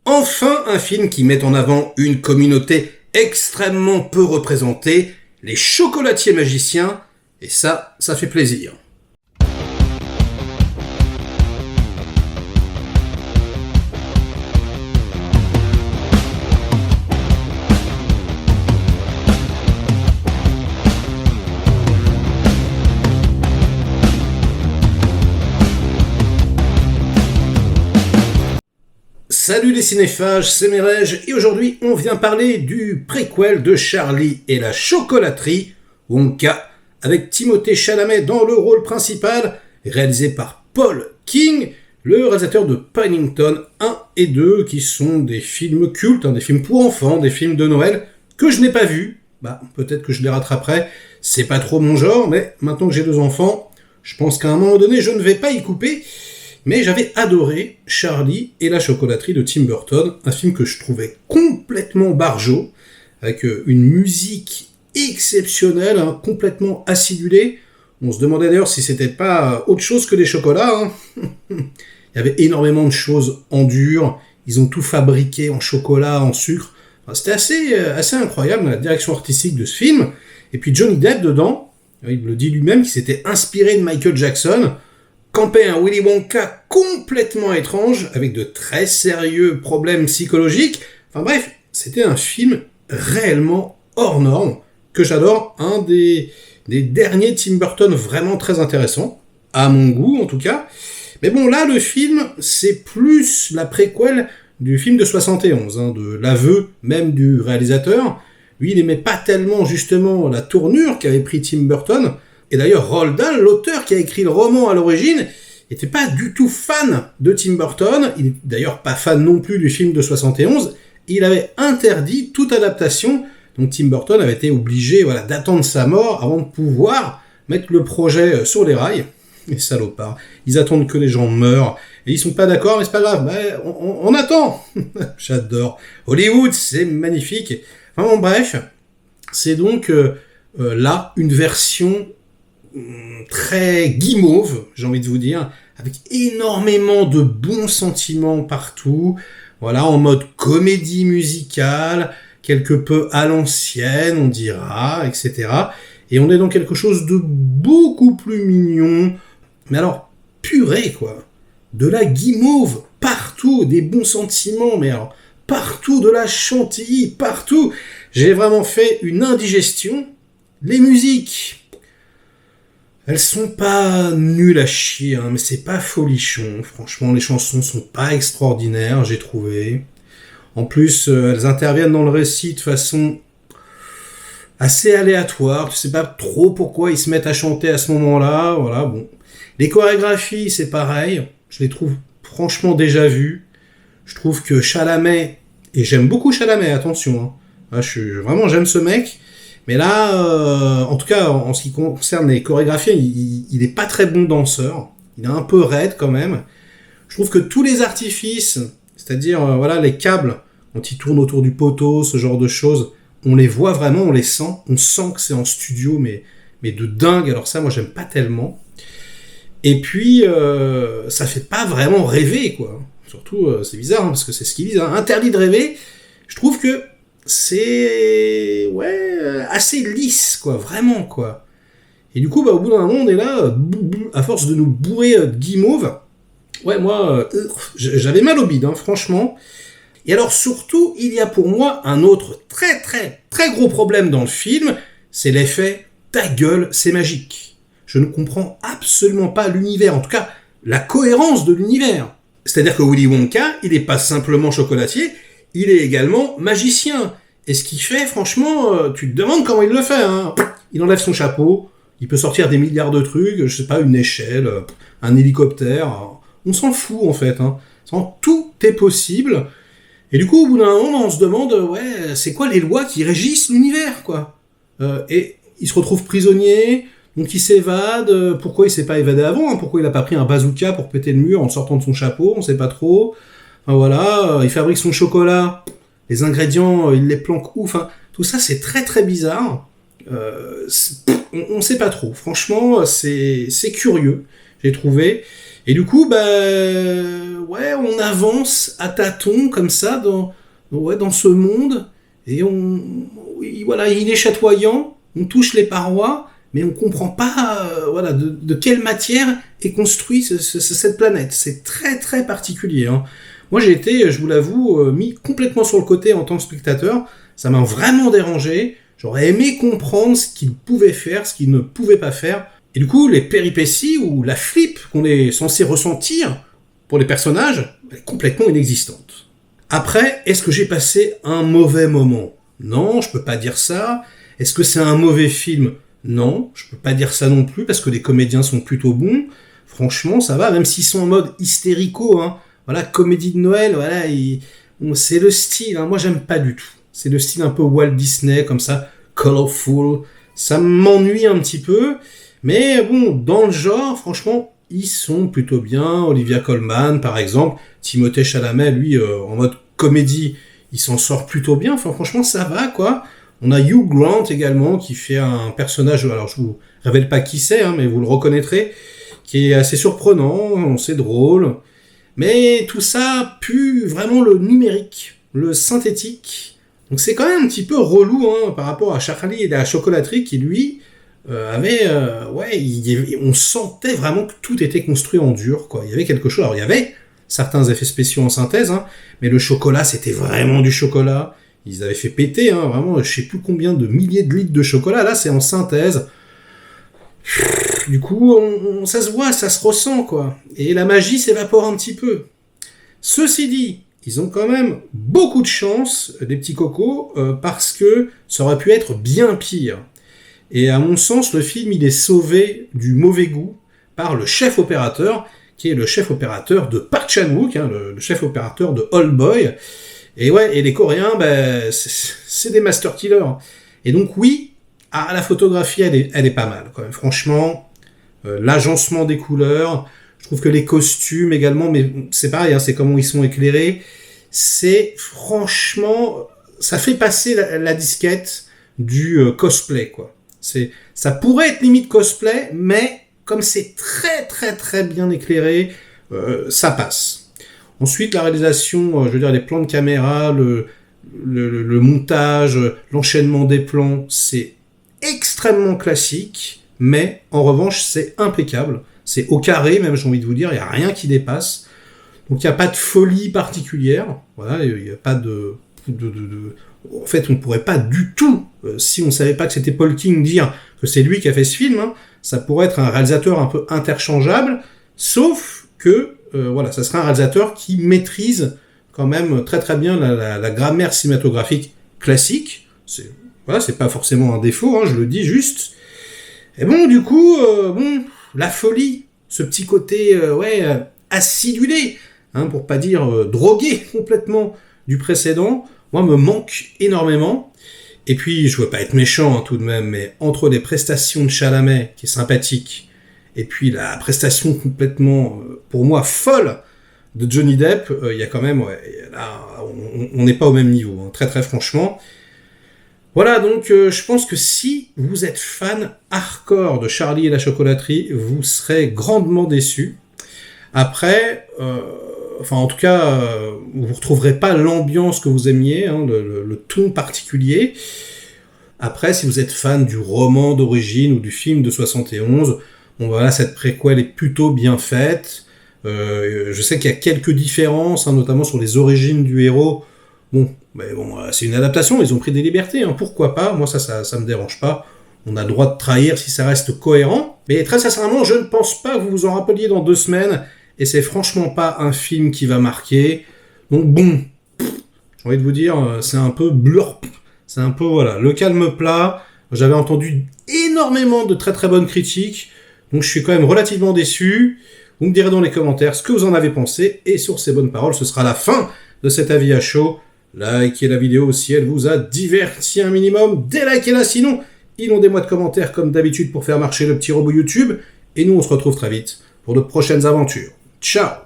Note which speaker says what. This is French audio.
Speaker 1: Enfin un film qui met en avant une communauté extrêmement peu représentée, les chocolatiers magiciens, et ça fait plaisir. Salut les cinéphages, c'est Merege, et aujourd'hui on vient parler du préquel de Charlie et la chocolaterie, Wonka, avec Timothée Chalamet dans le rôle principal, réalisé par Paul King, le réalisateur de Paddington 1 et 2, qui sont des films cultes, des films pour enfants, des films de Noël, que je n'ai pas vus. Peut-être que je les rattraperai, c'est pas trop mon genre, mais maintenant que j'ai 2 enfants, je pense qu'à un moment donné je ne vais pas y couper. Mais j'avais adoré Charlie et la chocolaterie de Tim Burton, un film que je trouvais complètement barjot, avec une musique exceptionnelle, complètement acidulée. On se demandait d'ailleurs si c'était pas autre chose que des chocolats. Il y avait énormément de choses en dur, ils ont tout fabriqué en chocolat, en sucre. C'était assez incroyable la direction artistique de ce film. Et puis Johnny Depp dedans, il le dit lui-même, qu'il s'était inspiré de Michael Jackson, campait un Willy Wonka complètement étrange, avec de très sérieux problèmes psychologiques. Enfin bref, c'était un film réellement hors norme, que j'adore, un des derniers Tim Burton vraiment très intéressant, à mon goût en tout cas. Mais bon, là, le film, c'est plus la préquelle du film de 71, de l'aveu même du réalisateur. Lui, il n'aimait pas tellement justement la tournure qu'avait pris Tim Burton. Et d'ailleurs, Roald Dahl, l'auteur qui a écrit le roman à l'origine, n'était pas du tout fan de Tim Burton. Il n'est d'ailleurs pas fan non plus du film de 71. Il avait interdit toute adaptation. Donc Tim Burton avait été obligé d'attendre sa mort avant de pouvoir mettre le projet sur les rails. Les salopards. Ils attendent que les gens meurent. Et ils sont pas d'accord, mais c'est pas grave. On attend. J'adore. Hollywood, c'est magnifique. Enfin bon, bref. C'est donc là une version très guimauve, j'ai envie de vous dire, avec énormément de bons sentiments partout, en mode comédie musicale, quelque peu à l'ancienne, on dira, etc. Et on est dans quelque chose de beaucoup plus mignon, mais alors, purée, quoi. De la guimauve, partout, des bons sentiments, mais alors, partout, de la chantilly, partout. J'ai vraiment fait une indigestion. Les musiques, elles sont pas nulles à chier, mais c'est pas folichon. Franchement, les chansons sont pas extraordinaires, j'ai trouvé. En plus, elles interviennent dans le récit de façon assez aléatoire. Tu sais pas trop pourquoi ils se mettent à chanter à ce moment-là. Bon. Les chorégraphies, c'est pareil. Je les trouve franchement déjà vues. Je trouve que Chalamet, et j'aime beaucoup Chalamet, attention. J'aime ce mec. Mais là, en tout cas, en ce qui concerne les chorégraphies, il est pas très bon danseur. Il est un peu raide quand même. Je trouve que tous les artifices, c'est-à-dire les câbles, quand ils tournent autour du poteau, ce genre de choses, on les voit vraiment, on les sent. On sent que c'est en studio, mais de dingue. Alors ça, moi, j'aime pas tellement. Et puis, ça fait pas vraiment rêver, quoi. Surtout, c'est bizarre, parce que c'est ce qu'ils disent. Interdit de rêver. Je trouve que c'est assez lisse, quoi, vraiment, quoi. Et du coup, au bout d'un moment, on est là, à force de nous bourrer de guimauve. Moi, j'avais mal au bide, franchement. Et alors, surtout, il y a pour moi un autre très, très, très gros problème dans le film, c'est l'effet « ta gueule, c'est magique ». Je ne comprends absolument pas l'univers, en tout cas, la cohérence de l'univers. C'est-à-dire que Willy Wonka, il n'est pas simplement chocolatier, il est également magicien. Et ce qu'il fait, franchement, tu te demandes comment il le fait. Il enlève son chapeau, il peut sortir des milliards de trucs, je sais pas, une échelle, un hélicoptère. On s'en fout, en fait. Tout est possible. Et du coup, au bout d'un moment, on se demande, c'est quoi les lois qui régissent l'univers, quoi. Et il se retrouve prisonnier, donc il s'évade. Pourquoi il s'est pas évadé avant, pourquoi il a pas pris un bazooka pour péter le mur en sortant de son chapeau, on sait pas trop. Il fabrique son chocolat, les ingrédients, il les planque où, tout ça c'est très très bizarre. On sait pas trop, franchement c'est curieux, j'ai trouvé. Et du coup, ouais, on avance à tâtons comme ça dans ce monde, et oui, voilà, il est chatoyant, on touche les parois, mais on comprend pas, voilà, de quelle matière est construite cette planète. C'est très très particulier, hein. Moi, j'ai été, je vous l'avoue, mis complètement sur le côté en tant que spectateur. Ça m'a vraiment dérangé. J'aurais aimé comprendre ce qu'il pouvait faire, ce qu'il ne pouvait pas faire. Et du coup, les péripéties ou la flip qu'on est censé ressentir pour les personnages est complètement inexistante. Après, est-ce que j'ai passé un mauvais moment ? Non, je peux pas dire ça. Est-ce que c'est un mauvais film ? Non, je peux pas dire ça non plus, parce que les comédiens sont plutôt bons. Franchement, ça va, même s'ils sont en mode hystérico, hein. Voilà, comédie de Noël, voilà, c'est le style, hein. Moi j'aime pas du tout. C'est le style un peu Walt Disney, comme ça, colorful. Ça m'ennuie un petit peu, mais bon, dans le genre, franchement, ils sont plutôt bien. Olivia Colman, par exemple, Timothée Chalamet, lui, en mode comédie, il s'en sort plutôt bien. Enfin, franchement, ça va, quoi. On a Hugh Grant également, qui fait un personnage, alors je vous révèle pas qui c'est, hein, mais vous le reconnaîtrez, qui est assez surprenant, c'est drôle. Mais tout ça pue vraiment le numérique, le synthétique. Donc c'est quand même un petit peu relou, hein, par rapport à Charlie et la chocolaterie qui, lui, on sentait vraiment que tout était construit en dur, quoi. Il y avait quelque chose. Alors il y avait certains effets spéciaux en synthèse, hein, mais le chocolat, c'était vraiment du chocolat. Ils avaient fait péter, hein, vraiment, je sais plus combien de milliers de litres de chocolat. Là, c'est en synthèse. Du coup, ça se voit, ça se ressent, quoi. Et la magie s'évapore un petit peu. Ceci dit, ils ont quand même beaucoup de chance, des petits cocos, parce que ça aurait pu être bien pire. Et à mon sens, le film, il est sauvé du mauvais goût par le chef opérateur, qui est le chef opérateur de Park Chan-wook, hein, le chef opérateur de Old Boy. Et ouais, et les Coréens, c'est des master killers. Et donc oui, la photographie, elle est pas mal, quand même. Franchement, l'agencement des couleurs, je trouve que les costumes également, mais c'est pareil, hein, c'est comment ils sont éclairés. C'est franchement, ça fait passer la disquette du cosplay, quoi. Ça pourrait être limite cosplay, mais comme c'est très très très bien éclairé, ça passe. Ensuite, la réalisation, je veux dire, les plans de caméra, le montage, l'enchaînement des plans, c'est extrêmement classique, mais en revanche, c'est impeccable. C'est au carré, même, j'ai envie de vous dire, il n'y a rien qui dépasse. Donc, il n'y a pas de folie particulière. Voilà, il n'y a pas de... En fait, on ne pourrait pas du tout, si on ne savait pas que c'était Paul King, dire que c'est lui qui a fait ce film, hein. Ça pourrait être un réalisateur un peu interchangeable, sauf que voilà, ça serait un réalisateur qui maîtrise quand même très très bien la grammaire cinématographique classique. C'est pas forcément un défaut, hein, je le dis juste. Et bon, du coup, la folie, ce petit côté acidulé, hein, pour pas dire drogué complètement du précédent, moi, me manque énormément. Et puis, je veux pas être méchant, hein, tout de même, mais entre les prestations de Chalamet, qui est sympathique, et puis la prestation complètement, pour moi, folle de Johnny Depp, il y a quand même, là, on n'est pas au même niveau, hein, très très franchement. Voilà, donc je pense que si vous êtes fan hardcore de Charlie et la chocolaterie, vous serez grandement déçus. Après, en tout cas, vous ne retrouverez pas l'ambiance que vous aimiez, hein, le ton particulier. Après, si vous êtes fan du roman d'origine ou du film de 71, bon voilà, cette préquelle est plutôt bien faite. Je sais qu'il y a quelques différences, hein, notamment sur les origines du héros. C'est une adaptation, ils ont pris des libertés, hein, pourquoi pas, moi ça me dérange pas. On a le droit de trahir si ça reste cohérent. Mais très sincèrement, je ne pense pas que vous vous en rappeliez dans 2 semaines, et c'est franchement pas un film qui va marquer. Donc bon, j'ai envie de vous dire, c'est un peu blurp. C'est un peu, voilà, le calme plat. J'avais entendu énormément de très très bonnes critiques, donc je suis quand même relativement déçu. Vous me direz dans les commentaires ce que vous en avez pensé, et sur ces bonnes paroles, ce sera la fin de cet avis à chaud. Likez la vidéo si elle vous a diverti un minimum, délikez-la sinon, inondez-moi de commentaires comme d'habitude pour faire marcher le petit robot YouTube, et nous on se retrouve très vite pour de prochaines aventures. Ciao!